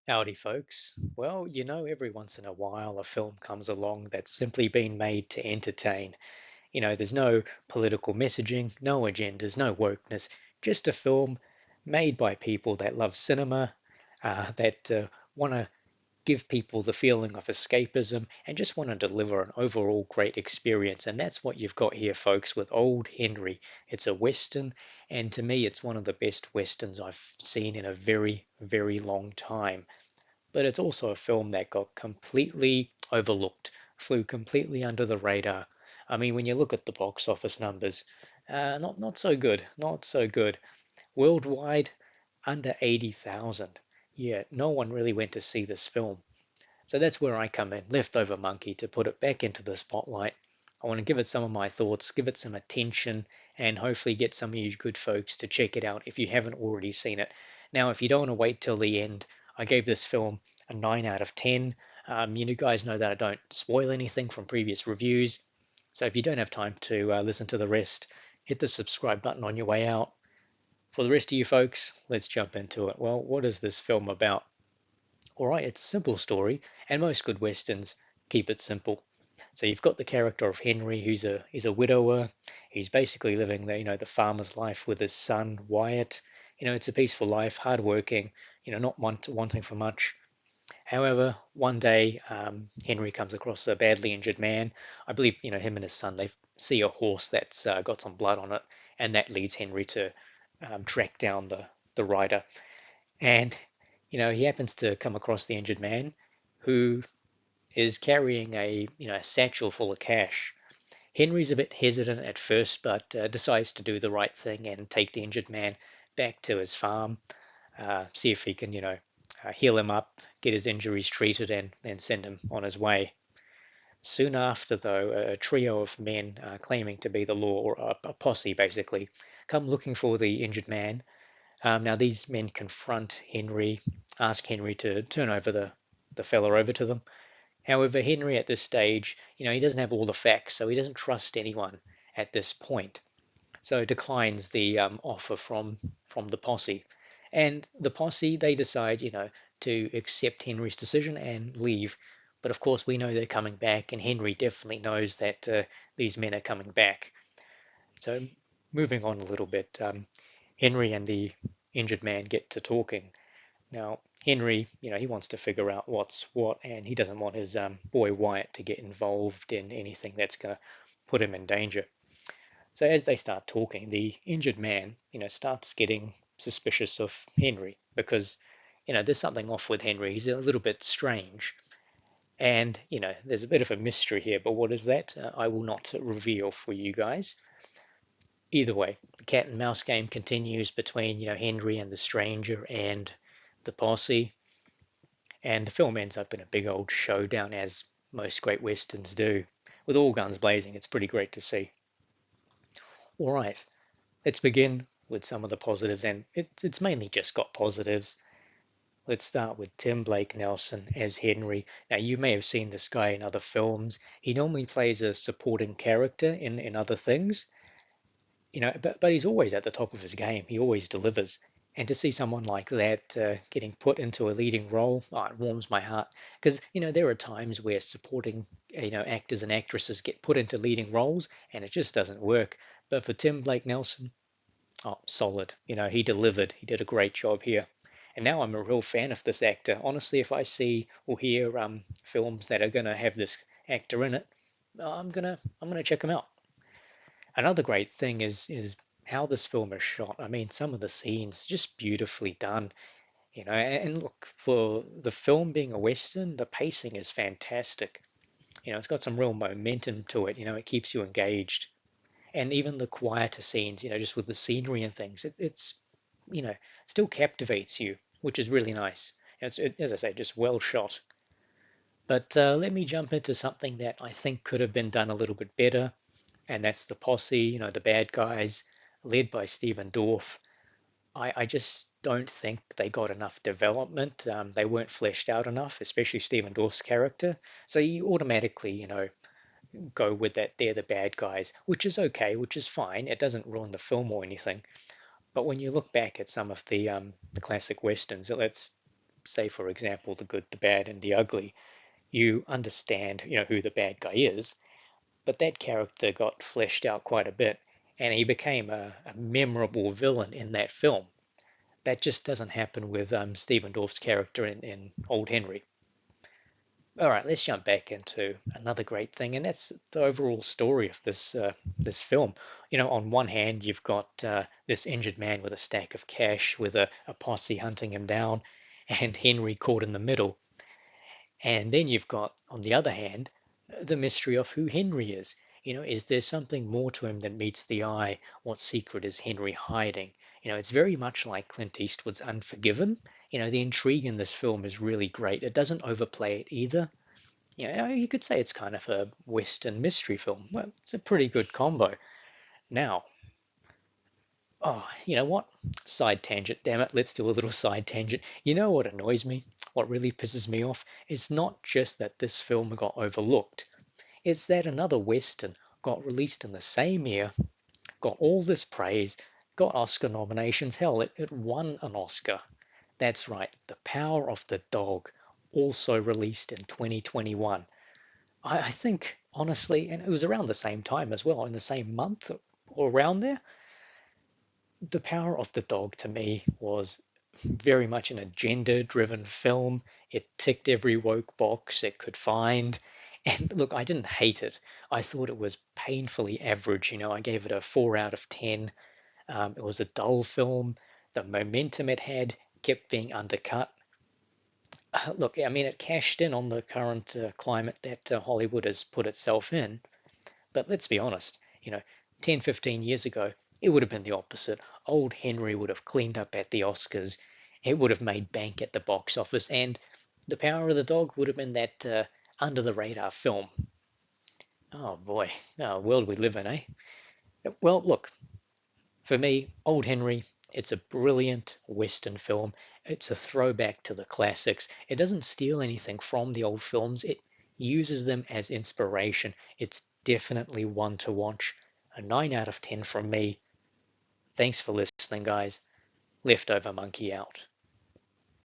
Howdy, folks. Well, every once in a while a film comes along that's simply been made to entertain. There's no political messaging, no agendas, no wokeness, just a film made by people that love cinema, that want to give people the feeling of escapism and just want to deliver an overall great experience. And that's what you've got here, folks, with Old Henry. It's a Western, and to me, it's one of the best Westerns I've seen in a very, very long time, but it's also a film that got completely overlooked, flew completely under the radar. I mean, when you look at the box office numbers, not so good, not so good. Worldwide, under 80,000. Yeah, no one really went to see this film. So that's where I come in, Leftover Monkey, to put it back into the spotlight. I want to give it some of my thoughts, give it some attention, and hopefully get some of you good folks to check it out if you haven't already seen it. Now, if you don't want to wait till the end, I gave this film a 9 out of 10. You guys know that I don't spoil anything from previous reviews. So if you don't have time to listen to the rest, hit the subscribe button on your way out. For the rest of you folks, let's jump into it. Well, what is this film about? All right, it's a simple story, and most good westerns keep it simple. So you've got the character of Henry, who's a widower. He's basically living the farmer's life with his son Wyatt. It's a peaceful life, hardworking. Not wanting for much. However, one day Henry comes across a badly injured man. I believe him and his son, they see a horse that's got some blood on it, and that leads Henry to track down the rider. And he happens to come across the injured man who is carrying a satchel full of cash. Henry's a bit hesitant at first, but decides to do the right thing and take the injured man back to his farm, see if he can, heal him up, get his injuries treated, and then send him on his way. Soon after, though, a trio of men claiming to be the law, or a posse basically, come looking for the injured man. Now these men confront Henry, ask Henry to turn over the fella over to them. However, Henry at this stage, he doesn't have all the facts, so he doesn't trust anyone at this point. So declines the offer from the posse, and the posse they decide, to accept Henry's decision and leave. But of course, we know they're coming back, and Henry definitely knows that these men are coming back. So moving on a little bit, Henry and the injured man get to talking. Now, Henry, he wants to figure out what's what, and he doesn't want his boy Wyatt to get involved in anything that's going to put him in danger. So as they start talking, the injured man, starts getting suspicious of Henry because, there's something off with Henry. He's a little bit strange. And, there's a bit of a mystery here, but what is that? I will not reveal for you guys. Either way, the cat and mouse game continues between, Henry and the stranger and the posse. And the film ends up in a big old showdown, as most great westerns do, with all guns blazing. It's pretty great to see. All right, let's begin with some of the positives, and it's mainly just got positives. Let's start with Tim Blake Nelson as Henry. Now, you may have seen this guy in other films. He normally plays a supporting character in other things, but he's always at the top of his game. He always delivers. And to see someone like that getting put into a leading role, oh, it warms my heart. Because there are times where supporting actors and actresses get put into leading roles, and it just doesn't work. But for Tim Blake Nelson, oh, solid. He delivered. He did a great job here. And now I'm a real fan of this actor. Honestly, if I see or hear films that are gonna have this actor in it, I'm gonna check them out. Another great thing is how this film is shot. I mean, some of the scenes just beautifully done. And look, for the film being a Western, the pacing is fantastic. It's got some real momentum to it. It keeps you engaged. And even the quieter scenes, just with the scenery and things, it's you know, still captivates you, which is really nice. As I say, just well shot. But let me jump into something that I think could have been done a little bit better, and that's the posse, the bad guys, led by Stephen Dorff. I just don't think they got enough development. They weren't fleshed out enough, especially Stephen Dorff's character. So you automatically, go with that they're the bad guys, which is okay, which is fine. It doesn't ruin the film or anything. But when you look back at some of the classic westerns, let's say, for example, The Good, the Bad, and the Ugly, you understand, who the bad guy is, but that character got fleshed out quite a bit, and he became a memorable villain in that film. That just doesn't happen with Stephen Dorff's character in Old Henry. All right, let's jump back into another great thing, and that's the overall story of this film. On one hand, you've got this injured man with a stack of cash, with a posse hunting him down, and Henry caught in the middle. And then you've got, on the other hand, the mystery of who Henry is. Is there something more to him than meets the eye? What secret is Henry hiding? It's very much like Clint Eastwood's Unforgiven. The intrigue in this film is really great. It doesn't overplay it either. You could say it's kind of a Western mystery film. Well, it's a pretty good combo. Now, oh, you know what? Side tangent, damn it. Let's do a little side tangent. You know what annoys me? What really pisses me off? It's not just that this film got overlooked, it's that another Western got released in the same year, got all this praise, got Oscar nominations. Hell, it won an Oscar. That's right, The Power of the Dog, also released in 2021. I think, honestly, and it was around the same time as well, in the same month or around there. The Power of the Dog to me was very much an agenda driven film. It ticked every woke box it could find. And look, I didn't hate it. I thought it was painfully average. I gave it a 4 out of 10. It was a dull film. The momentum it had kept being undercut. Look, I mean, it cashed in on the current climate that Hollywood has put itself in. But let's be honest, 10, 15 years ago, it would have been the opposite. Old Henry would have cleaned up at the Oscars. It would have made bank at the box office, and The Power of the Dog would have been that under the radar film. Oh boy, oh, world we live in, eh? Well, look, for me, Old Henry, it's a brilliant Western film. It's a throwback to the classics. It doesn't steal anything from the old films. It uses them as inspiration. It's definitely one to watch. A 9 out of 10 from me. Thanks for listening, guys. Leftover Monkey out.